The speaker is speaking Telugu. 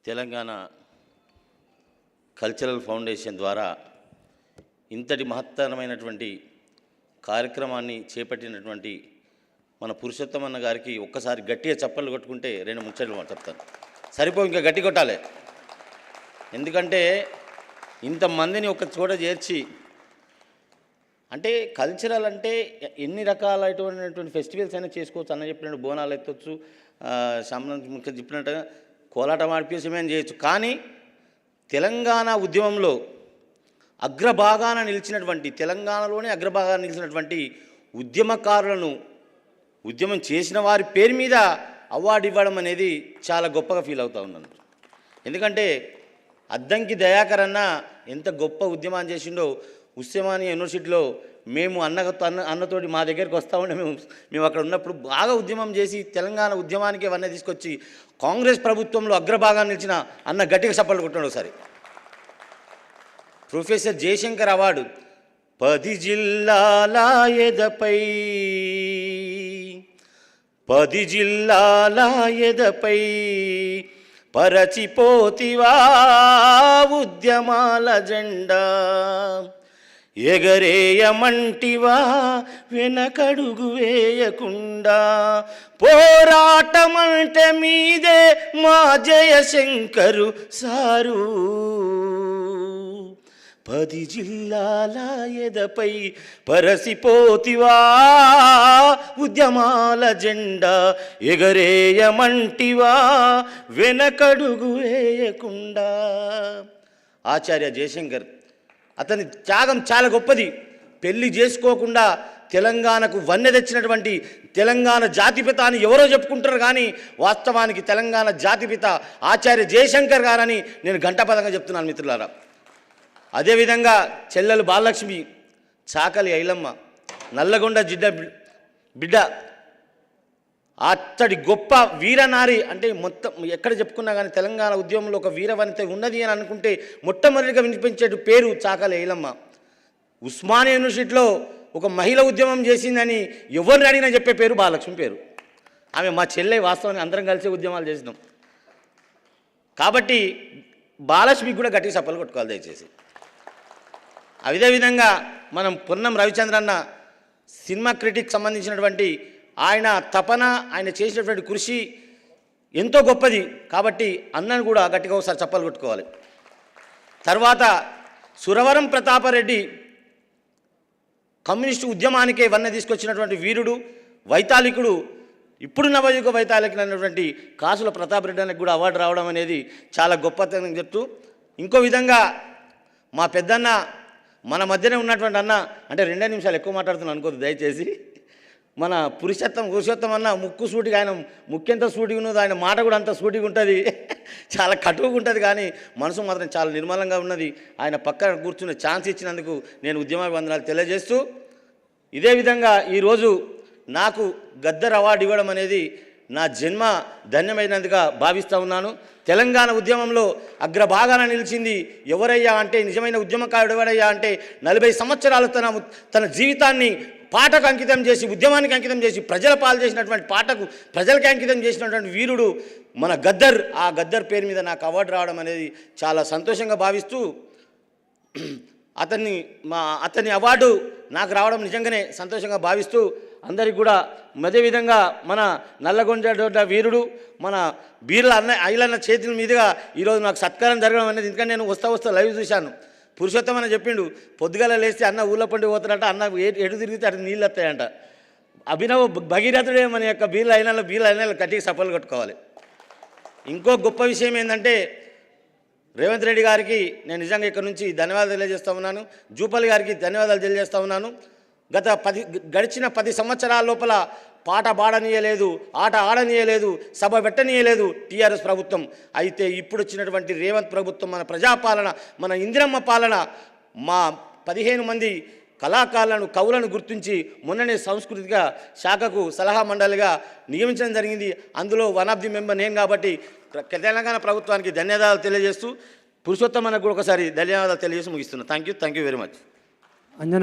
తెలంగాణ కల్చరల్ ఫౌండేషన్ ద్వారా ఇంతటి మహత్తరమైనటువంటి కార్యక్రమాన్ని చేపట్టినటువంటి మన పురుషోత్తమన్న గారికి ఒక్కసారి గట్టిగా చప్పట్లు కొట్టుకుంటే రెండు ముచ్చట్లు చెప్తాను. ఇంకా గట్టి కొట్టాలి. ఎందుకంటే ఇంతమందిని ఒక చోట చేర్చి, అంటే కల్చరల్ అంటే ఎన్ని రకాలైనటువంటి ఫెస్టివల్స్ అయినా చేసుకోవచ్చు. అన్న చెప్పినట్టు బోనాలు ఎత్తవచ్చు, ముఖ్య చెప్పినట్టుగా కోలాటం ఆడిపిసమని చేయొచ్చు. కానీ తెలంగాణ ఉద్యమంలో అగ్రభాగాన నిలిచినటువంటి, తెలంగాణలోనే అగ్రభాగాన నిలిచినటువంటి ఉద్యమకారులను, ఉద్యమం చేసిన వారి పేరు మీద అవార్డు ఇవ్వడం అనేది చాలా గొప్పగా ఫీల్ అవుతూ ఉన్నాను. ఎందుకంటే అద్దంకి దయాకర్ అన్న ఎంత గొప్ప ఉద్యమాన్ని చేసిండో. ఉస్మానియా యూనివర్సిటీలో మేము అన్నతోటి మా దగ్గరికి వస్తూ ఉండే, మేము అక్కడ ఉన్నప్పుడు బాగా ఉద్యమం చేసి తెలంగాణ ఉద్యమానికి అవన్నీ తీసుకొచ్చి కాంగ్రెస్ ప్రభుత్వంలో అగ్రభాగాన్ని నిలిచిన అన్న గట్టిగా చప్పట్లు కొట్టాడు. ఒకసారి ప్రొఫెసర్ జయశంకర్ అవార్డు 10 జిల్లాల ఎదపై, 10 జిల్లాల ఎదపై పరచిపోతివా ఉద్యమాల జెండా, ఎగరేయమంటివా వెనకడుగు వేయకుండా, పోరాటమంటే మీదే మా జయశంకరు సారు, 10 జిల్లాల ఎదపై పరసిపోతివా ఉద్యమాల జెండా, ఎగరేయమంటివా వెనకడుగు వేయకుండా. ఆచార్య జయశంకర్, అతని త్యాగం చాలా గొప్పది. పెళ్లి చేసుకోకుండా తెలంగాణకు వన్నె తెచ్చినటువంటి తెలంగాణ జాతిపిత అని ఎవరో చెప్పుకుంటారు, కానీ వాస్తవానికి తెలంగాణ జాతిపిత ఆచార్య జయశంకర్ గారని నేను ఘంటాపదంగా చెప్తున్నాను మిత్రులారా. అదేవిధంగా చెల్లెలు బాలలక్ష్మి, చాకలి ఐలమ్మ, నల్లగొండ బిడ్డ, అత్తడి గొప్ప వీరనారి. అంటే మొత్తం ఎక్కడ చెప్పుకున్నా కానీ తెలంగాణ ఉద్యమంలో ఒక వీరవనిత ఉన్నది అని అనుకుంటే మొట్టమొదటిగా వినిపించే పేరు చాకలి ఐలమ్మ. ఉస్మానియా యూనివర్సిటీలో ఒక మహిళ ఉద్యమం చేసిందని ఎవరిని అడిగినా చెప్పే పేరు బాలలక్ష్మి పేరు. ఆమె మా చెల్లె. వాస్తవాన్ని అందరం కలిసి ఉద్యమాలు చేసినాం. కాబట్టి బాలలక్ష్మికి కూడా గట్టి చప్పలు కొట్టుకోవాలి దయచేసి. అదేవిధంగా మనం పొన్నం రవిచంద్రన్న సినిమా క్రిటిక్ సంబంధించినటువంటి ఆయన తపన, ఆయన చేసినటువంటి కృషి ఎంతో గొప్పది. కాబట్టి అన్నను కూడా గట్టిగా ఒకసారి చప్పలు కొట్టుకోవాలి. తర్వాత సురవరం ప్రతాపరెడ్డి, కమ్యూనిస్టు ఉద్యమానికే వన్నె తీసుకొచ్చినటువంటి వీరుడు, వైతాళికుడు. ఇప్పుడు నవయుగ వైతాళికులైనటువంటి కాసుల ప్రతాపరెడ్డి కూడా అవార్డు రావడం అనేది చాలా గొప్పతనం చెప్తూ, ఇంకో విధంగా మా పెద్దన్న మన మధ్యనే ఉన్నటువంటి అన్న, అంటే 2 నిమిషాలు ఎక్కువ మాట్లాడుతున్నాను అనుకోదు దయచేసి. మన పురుషోత్తం అన్న ముక్కు సూటిగా, ఆయన ముక్కెంత సూటిగా ఉన్నది, ఆయన మాట కూడా అంత సూటిగా ఉంటుంది, చాలా కటువుగా ఉంటుంది, కానీ మనసు మాత్రం చాలా నిర్మలంగా ఉన్నది. ఆయన పక్కన కూర్చునే ఛాన్స్ ఇచ్చినందుకు నేను ఉద్యమాభివందనాలు తెలియజేస్తూ, ఇదే విధంగా ఈరోజు నాకు గద్దర్ అవార్డు ఇవ్వడం అనేది నా జన్మ ధన్యమైనందుగా భావిస్తూ ఉన్నాను. తెలంగాణ ఉద్యమంలో అగ్రభాగాన నిలిచింది ఎవరయ్యా అంటే, నిజమైన ఉద్యమకారుడు ఎవరయ్యా అంటే, 40 సంవత్సరాలు తన జీవితాన్ని పాటకు అంకితం చేసి, ఉద్యమానికి అంకితం చేసి, ప్రజల పాలు చేసినటువంటి పాటకు ప్రజలకి అంకితం చేసినటువంటి వీరుడు మన గద్దర్. ఆ గద్దర్ పేరు మీద నాకు అవార్డు రావడం అనేది చాలా సంతోషంగా భావిస్తూ, అతని అవార్డు నాకు రావడం నిజంగానే సంతోషంగా భావిస్తూ, అందరికీ కూడా అదేవిధంగా మన నల్లగొండ వీరుడు మన బీర్ల ఐలన్న చేతుల మీదుగా ఈరోజు నాకు సత్కారం జరగడం అనేది. ఎందుకంటే నేను వస్తా లైవ్ చూశాను. పురుషోత్తం అని చెప్పిండు, పొద్దుగాల లేస్తే అన్న ఊళ్ళో పండి పోతాడంట, అన్న ఎటు తిరిగితే అటు నీళ్ళు వస్తాయంట. అభినవ భగీరథుడే మన యొక్క బీర్ల ఐలన్నలు కట్టికి సఫలు కొట్టుకోవాలి. ఇంకో గొప్ప విషయం ఏంటంటే, రేవంత్ రెడ్డి గారికి నేను నిజంగా ఇక్కడ నుంచి ధన్యవాదాలు తెలియజేస్తూ ఉన్నాను. జూపల్లి గారికి ధన్యవాదాలు తెలియజేస్తూ ఉన్నాను. గడిచిన 10 సంవత్సరాల లోపల పాట పాడనీయలేదు, ఆట ఆడనీయలేదు, సభ పెట్టనీయలేదు టీఆర్ఎస్ ప్రభుత్వం. అయితే ఇప్పుడు వచ్చినటువంటి రేవంత్ ప్రభుత్వం మన ప్రజాపాలన, మన ఇందిరమ్మ పాలన, మా 15 మంది కళాకారులను, కవులను గుర్తించి మొన్ననే సాంస్కృతిక శాఖకు సలహా మండలిగా నియమించడం జరిగింది. అందులో వన్ ఆఫ్ ది మెంబర్ నేను. కాబట్టి తెలంగాణ ప్రభుత్వానికి ధన్యవాదాలు తెలియజేస్తూ, పురుషోత్తమన్నకు కూడా ఒకసారి ధన్యవాదాలు తెలియజేసి ముగిస్తున్నాను. Thank you very much.